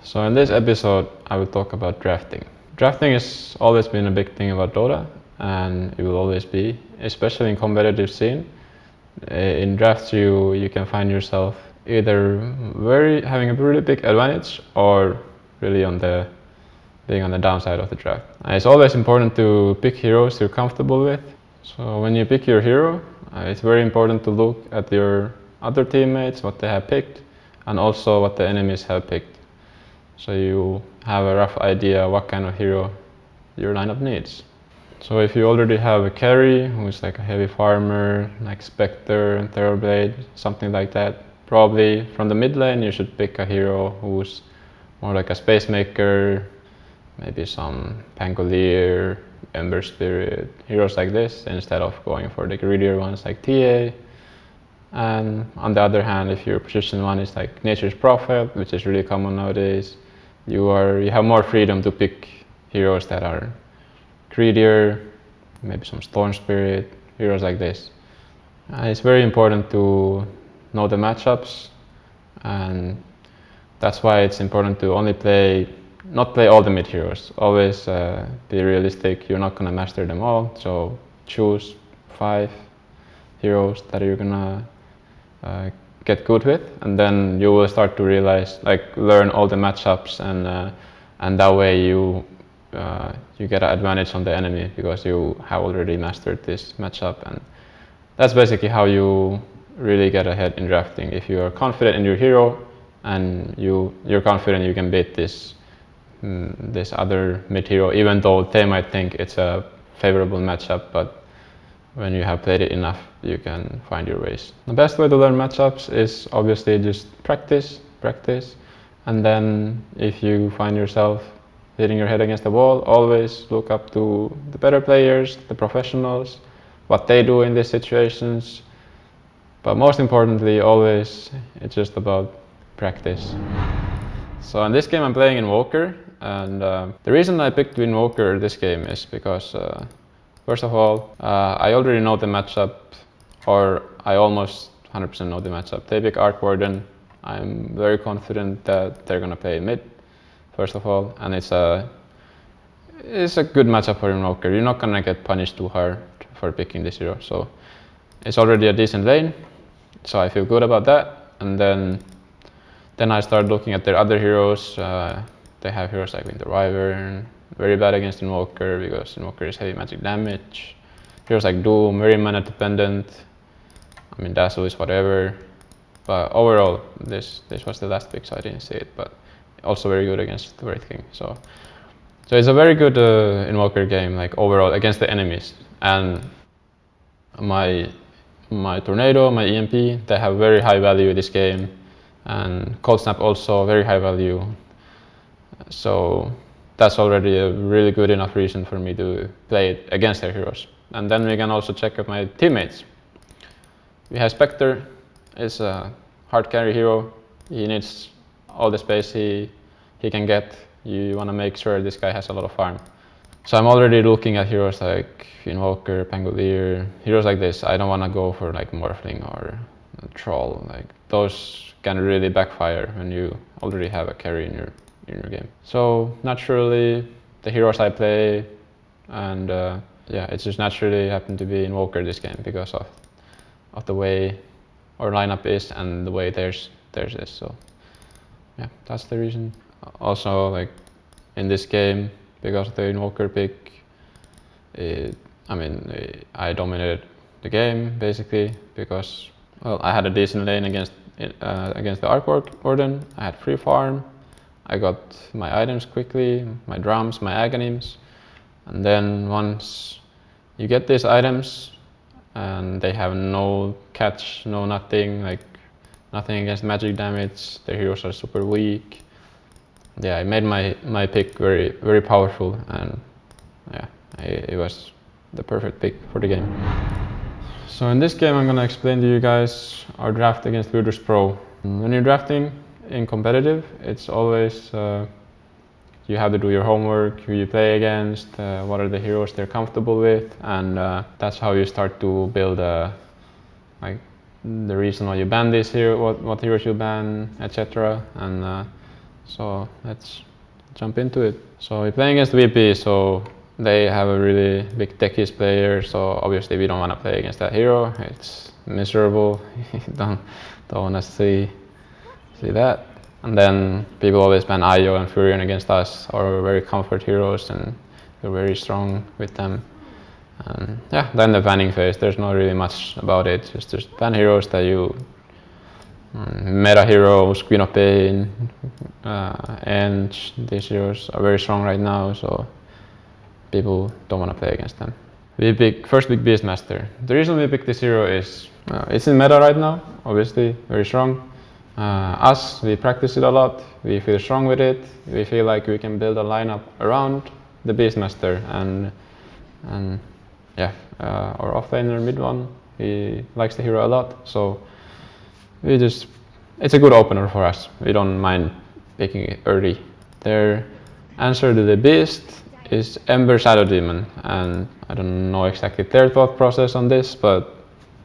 So in this episode, I will talk about drafting. Drafting has always been a big thing about Dota, and it will always be, especially in competitive scene. In drafts, you can find yourself either having a really big advantage or really being on the downside of the draft. And it's always important to pick heroes you're comfortable with. So when you pick your hero, it's very important to look at your other teammates, what they have picked, and also what the enemies have picked. So you have a rough idea what kind of hero your lineup needs. So if you already have a carry who's like a heavy farmer, like Spectre and Terrorblade, something like that, probably from the mid lane you should pick a hero who's more like a space maker, maybe some Pangolier, Ember Spirit, heroes like this, instead of going for the greedier ones like TA. And on the other hand, if your position one is like Nature's Prophet, which is really common nowadays, you have more freedom to pick heroes that are greedier, maybe some Storm Spirit, heroes like this. It's very important to know the matchups, and that's why it's important to not play all the mid heroes. Always be realistic, you're not gonna master them all, so choose 5 heroes that you're gonna get good with, and then you will start to realize, learn all the matchups, and that way you get an advantage on the enemy because you have already mastered this matchup, and that's basically how you really get ahead in drafting. If you are confident in your hero and you're confident you can beat this other mid hero, even though they might think it's a favorable matchup, but when you have played it enough, you can find your ways. The best way to learn matchups is obviously just practice, and then if you find yourself hitting your head against the wall, always look up to the better players, the professionals, what they do in these situations. But most importantly, always, it's just about practice. So in this game I'm playing Invoker, and the reason I picked Invoker this game is because first of all, I already know the matchup, or I almost 100% know the matchup. They pick Arc Warden. I'm very confident that they're gonna play mid, first of all, and it's a good matchup for Invoker. You're not gonna get punished too hard for picking this hero, so it's already a decent lane, so I feel good about that. And then I start looking at their other heroes. They have heroes like Winter Wyvern, very bad against Invoker because Invoker is heavy magic damage. Heroes like Doom, very mana dependent. I mean, Dazzle is whatever. But overall, this was the last pick, so I didn't see it. But also very good against the Wraith King. So it's a very good Invoker game, like overall against the enemies. And my Tornado, my EMP, they have very high value this game, and Cold Snap also very high value. So that's already a really good enough reason for me to play it against their heroes. And then we can also check out my teammates. We have Spectre, is a hard carry hero. He needs all the space he can get. You want to make sure this guy has a lot of farm. So I'm already looking at heroes like Invoker, Pangolier, heroes like this. I don't want to go for like Morphling or Troll. Like those can really backfire when you already have a carry in your game. So naturally, the heroes I play, and yeah, it just naturally happened to be Invoker this game because of the way our lineup is and the way theirs is. So yeah, that's the reason. Also, like in this game, because of the Invoker pick, I dominated the game basically because, well, I had a decent lane against the Arc Warden. I had free farm. I got my items quickly, my drums, my Aghanims, and then once you get these items and they have no catch, no nothing, like nothing against magic damage, their heroes are super weak. Yeah, I made my pick very, very powerful, and yeah, it was the perfect pick for the game. So in this game I'm gonna explain to you guys our draft against Virtus Pro. When you're drafting in competitive, it's always you have to do your homework, who you play against, what are the heroes they're comfortable with, and that's how you start to build the reason why you ban this hero, what heroes you ban, etc. And So let's jump into it. So we're playing against VP, so they have a really big techies player, so obviously we don't want to play against that hero. It's miserable. don't want to see that. And then people always ban Io and Furion against us, our very comfort heroes, and we're very strong with them. And yeah, then the banning phase, there's not really much about it, just ban heroes that you meta heroes, Queen of Pain, and these heroes are very strong right now, so people don't want to play against them. We pick first big Beastmaster. The reason we pick this hero is it's in meta right now, obviously very strong. Us, we practice it a lot, we feel strong with it, we feel like we can build a lineup around the Beastmaster, and yeah, our offlaner mid one, he likes the hero a lot, so it's a good opener for us. We don't mind picking it early. Their answer to the Beast is Ember Shadow Demon, and I don't know exactly their thought process on this, but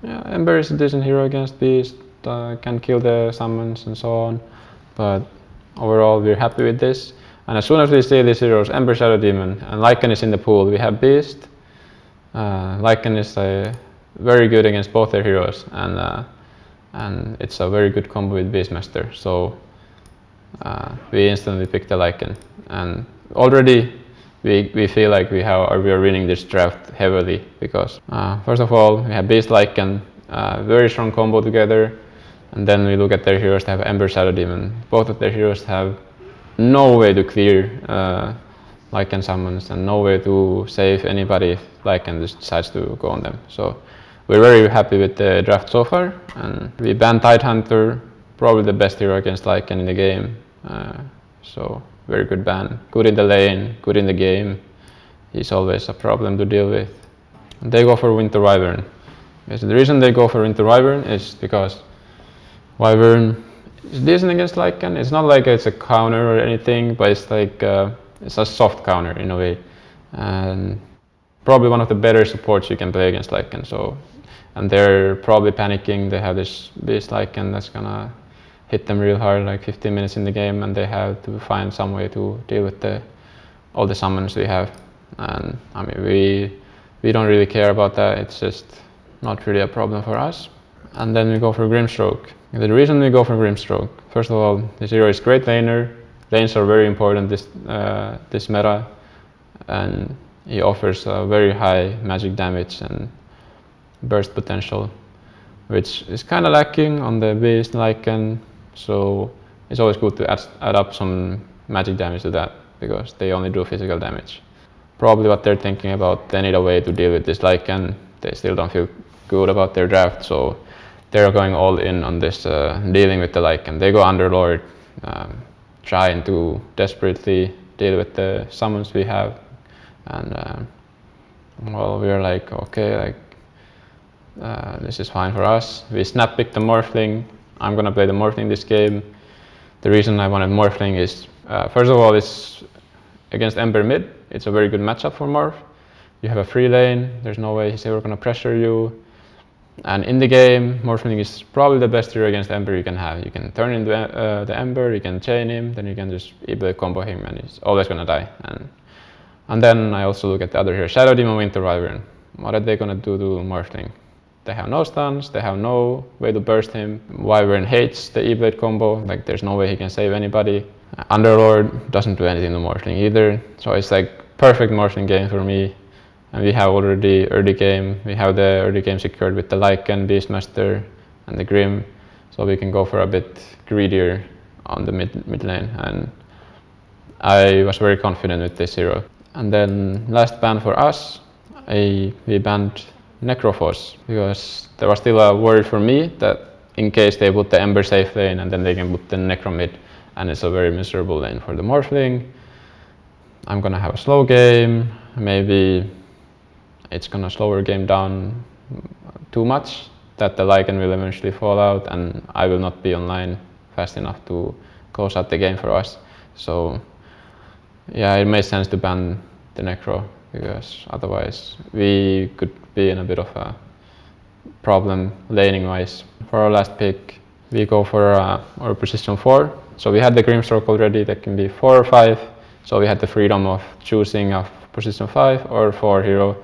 yeah, Ember is a decent hero against Beast, can kill the summons and so on, but overall we're happy with this. And as soon as we see these heroes, Ember Shadow Demon and Lycan is in the pool, we have Beast. Lycan is very good against both their heroes, and it's a very good combo with Beastmaster, so we instantly picked the Lycan. And already we feel like we are winning this draft heavily, because first of all we have Beast Lycan, very strong combo together, and then we look at their heroes. They have Ember Shadow Demon. Both of their heroes have no way to clear Lycan summons and no way to save anybody if Lycan just decides to go on them. So we're very happy with the draft so far, and we banned Tidehunter, probably the best hero against Lycan in the game. So very good ban, good in the lane, good in the game. He's always a problem to deal with. And they go for Winter Wyvern. Okay, so the reason they go for Winter Wyvern is because Wyvern is decent against Lycan. It's not like it's a counter or anything, but it's like it's a soft counter in a way, and probably one of the better supports you can play against Lycan. So, and they're probably panicking. They have this Beast Lycan that's gonna hit them real hard, like 15 minutes in the game, and they have to find some way to deal with all the summons we have. And I mean, we don't really care about that. It's just not really a problem for us. And then we go for Grimstroke. The reason we go for Grimstroke, first of all, this hero is great laner. Lanes are very important this meta, and he offers a very high magic damage and burst potential, which is kind of lacking on the Beast Lycan. So it's always good to add up some magic damage to that, because they only do physical damage. Probably what they're thinking about, they need a way to deal with this Lycan. They still don't feel good about their draft, so they're going all in on this dealing with the Lycan. They go Underlord, trying to desperately deal with the summons we have, and well, we're like, okay, like this is fine for us. We snap pick the Morphling. I'm gonna play the Morphling this game. The reason I wanted Morphling is, first of all, it's against Ember mid. It's a very good matchup for Morph. You have a free lane. There's no way he's ever gonna pressure you. And in the game, Morphling is probably the best hero against Ember you can have. You can turn into the Ember, you can chain him, then you can just E-Blade combo him, and he's always gonna die. And then I also look at the other hero, Shadow Demon, Winter Wyvern. What are they gonna do to Morphling? They have no stuns, they have no way to burst him. Wyvern hates the E-Blade combo, like there's no way he can save anybody. Underlord doesn't do anything to Morphling either, so it's like perfect Morphling game for me. And we have already early game. We have the early game secured with the Lycan, Beastmaster, and the Grim, so we can go for a bit greedier on the mid lane. And I was very confident with this hero. And then last ban for us, we banned Necrophos, because there was still a worry for me that in case they put the Ember safe lane and then they can put the Necro mid, and it's a very miserable lane for the Morphling. I'm gonna have a slow game, maybe it's gonna slow our game down too much, that the Lycan will eventually fall out and I will not be online fast enough to close out the game for us. So yeah, it makes sense to ban the Necro, because otherwise we could be in a bit of a problem laning wise. For our last pick, we go for our position 4. So we had the Grimstroke already, that can be 4 or 5. So we had the freedom of choosing a position 5 or 4 hero,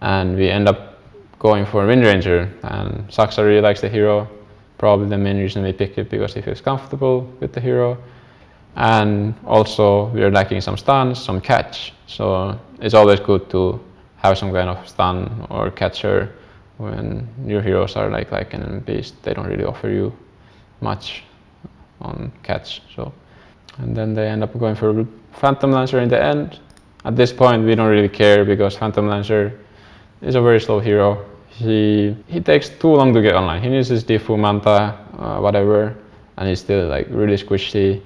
and we end up going for Wind Ranger. And Saksa really likes the hero. Probably the main reason we pick it because he feels comfortable with the hero. And also we are lacking some stuns, some catch. So it's always good to have some kind of stun or catcher when your heroes are like Lycan and Beast. They don't really offer you much on catch. So, and then they end up going for Phantom Lancer in the end. At this point we don't really care because Phantom Lancer is a very slow hero. He takes too long to get online. He needs his Diffu, Manta, whatever, and he's still like really squishy.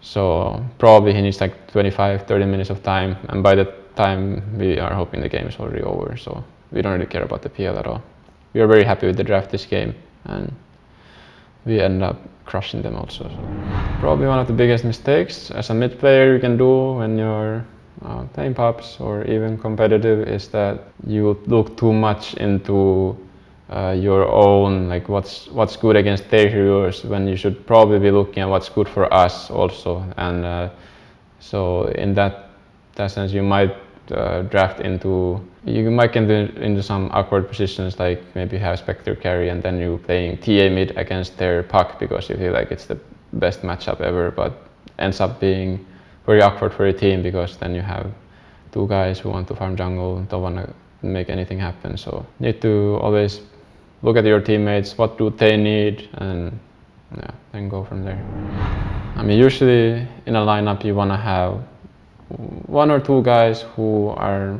So probably he needs like 25-30 minutes of time, and by the time we are hoping the game is already over. So we don't really care about the PL at all. We are very happy with the draft this game, and we end up crushing them also. So probably one of the biggest mistakes as a mid player you can do when you're playing pubs or even competitive is that you look too much into your own, like what's good against their heroes, when you should probably be looking at what's good for us also. And so in that sense you might draft into, you might get into some awkward positions, like maybe you have Spectre carry and then you playing TA mid against their puck because you feel like it's the best matchup ever, but ends up being very awkward for your team because then you have 2 guys who want to farm jungle, don't want to make anything happen. So you need to always look at your teammates, what do they need, and yeah, then go from there. I mean, usually in a lineup you want to have 1 or 2 guys who are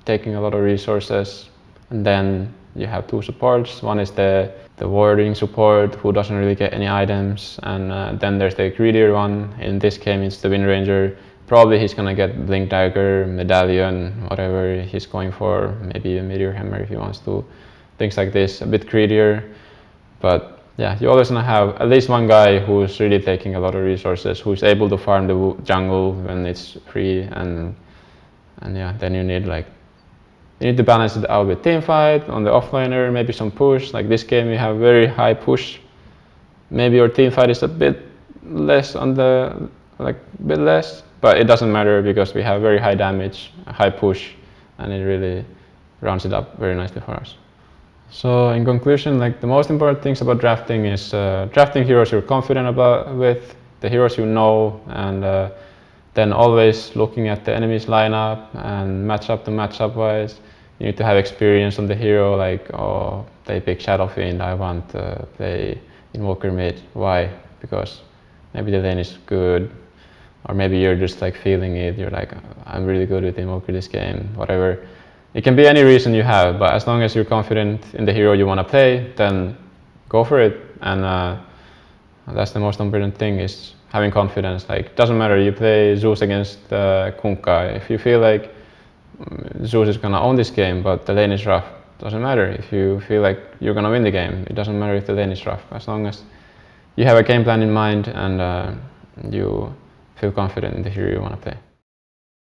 taking a lot of resources, and then you have 2 supports. One is the warding support who doesn't really get any items, and then there's the greedier one. In this game it's the Wind Ranger. Probably he's gonna get Blink Dagger, Medallion, whatever he's going for, maybe a Meteor Hammer if he wants to. Things like this, a bit greedier. But yeah, you always wanna have at least 1 guy who's really taking a lot of resources, who's able to farm the jungle when it's free, and yeah, then you need to balance it out with teamfight on the offlaner, maybe some push. Like this game we have very high push. Maybe your teamfight is a bit less on the, bit less, but it doesn't matter because we have very high damage, high push, and it really rounds it up very nicely for us. So in conclusion, like the most important things about drafting is drafting heroes you're confident with, the heroes you know, and then always looking at the enemy's lineup and matchup to matchup wise. You need to have experience on the hero, like, oh, they pick Shadow Fiend, I want to play Invoker mid. Why? Because maybe the lane is good, or maybe you're just like feeling it, you're like, I'm really good with Invoker this game, whatever. It can be any reason you have, but as long as you're confident in the hero you want to play, then go for it. And that's the most important thing, is having confidence. Like, doesn't matter, you play Zeus against Kunkka. If you feel like Zeus is gonna own this game, but the lane is rough, doesn't matter. If you feel like you're gonna win the game, it doesn't matter if the lane is rough. As long as you have a game plan in mind and you feel confident in the hero you wanna play.